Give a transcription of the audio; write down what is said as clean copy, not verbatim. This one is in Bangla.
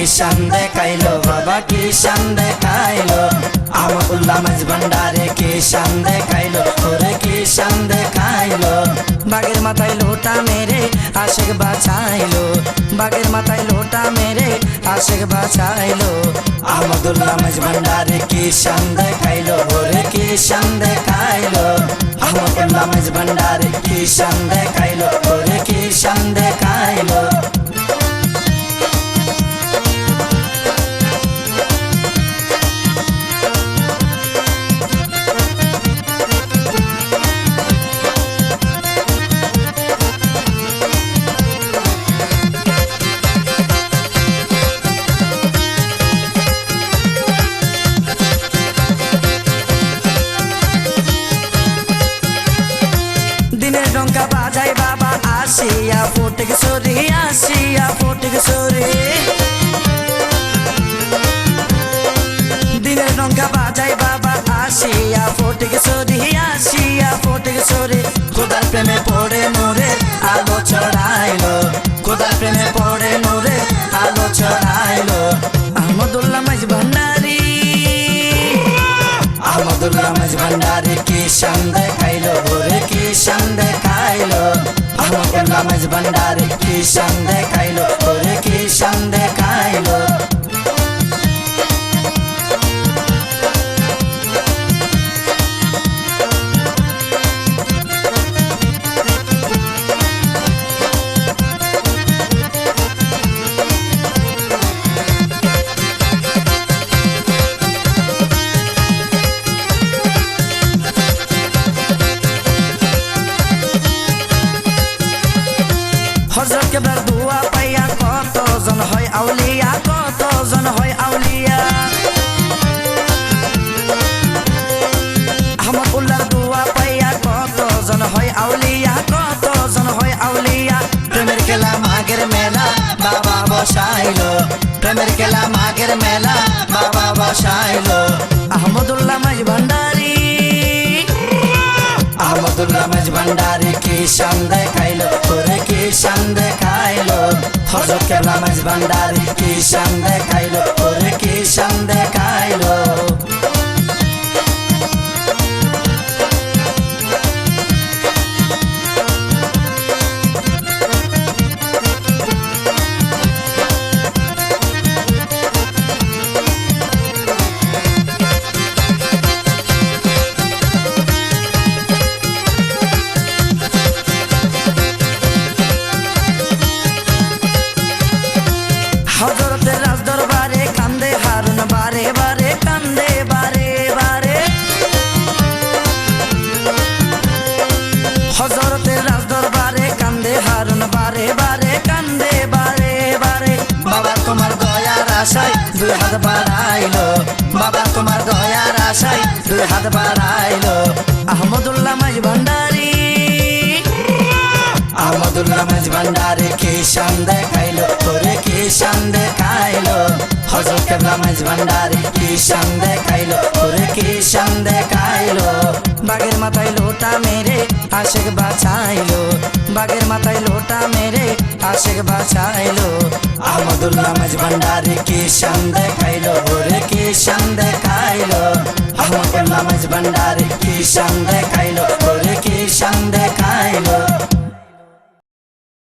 কিষান দেখাইলো বাবা কিষান দেখাইলো আহমদুল্লাহ মাঝ ভান্ডারে কিষান দেখাইলো ওরে কিষান দেখাইলো বাগের মাথায় লোটা মেরে আশেক বাঁচাইলো বাগের মাথায় লোটা মেরে আশেক বাঁচাইলো আহমদুল্লাহ মাঝ ভান্ডারে কিষান দেখাইলো ওরে কিষান দেখাইলো আহমদুল্লাহ মাঝ ভান্ডারে কিষান দেখাইলো ওরে কিষান দেখাইলো দিনের ডঙ্কা বাজাই বাবা আসিয়া ফটিক সরি আসিয়া ফটিক সরি দিনের ডঙ্কা বাজাই বাবা আসিয়া ফটিক সরি আসিয়া ফটিক সরি খোদার প্রেমে পড়ে নূরে আলো ছড়াইলো খোদার প্রেমে পড়ে নূরে আলো ছড়াইলো আহমদুল্লাহ মাঝ ভান্ডারি আহমদুল্লাহ মাঝ ভান্ডারি কিষান দেখাইলো ওরে কিষান দেখাইলো আহমদুল্লাহ মাঝ ভান্ডারি কিষান দেখাইলো ওরে কিষান দেখাইলো হযরত কেবলার দোয়া পাইয়া কতজন হয় আউলিয়া কতজন হয় আউলিয়া আহমদুল্লাহর দোয়া পাইয়া কতজন হয় আউলিয়া কতজন হয় আউলিয়া প্রেমের খেলা মাঘের মেলা বাবা বসাইলো প্রেমের খেলা মাঘের মেলা বাবা বসাইলো আহমদুল্লাহ মাঝ ভান্ডারি আহমদুল্লাহ মাঝ ভান্ডারি কিষান দেখাইলো ওরে কিষান দেখাইলো হযরত কেবলা মাঝ ভান্ডারি কিষান দেখাইলো ওরে কিষান দেখাইলো হযরতের রাজ দরবারে কান্দে হারুন বারে বারে কান্দে বারে বারে হযরতের রাজ দরবারে কান্দে হারুন বারে বারে কান্দে বারে বারে বাবা তোমার দয়ার আশায় দুই হাত বাড়াইলো বাবা তোমার দয়ার আশায় দুই হাত বাড়াইলো আহমদুল্লাহ মাঝ ভান্ডারি আহমদুল্লাহ মাঝ ভান্ডারি কিষান দেখাইলো ওরে কিষান দেখাইলো হযরত কেবলা মাঝ ভান্ডারি কিষান দেখাইলো ওরে কিষান দেখাইলো বাগের মাথায় লোটা মেরে আশেক বাঁচাইলো বাগের মাথায় লোটা মেরে আশেক বাঁচাইলো আহমদুল্লাহ মাঝ ভান্ডারি কিষান দেখাইলো ওরে কিষান দেখাইলো আহমদুল্লাহ মাঝ ভান্ডারি কিষান দেখাইলো ওরে কিষান দেখাইলো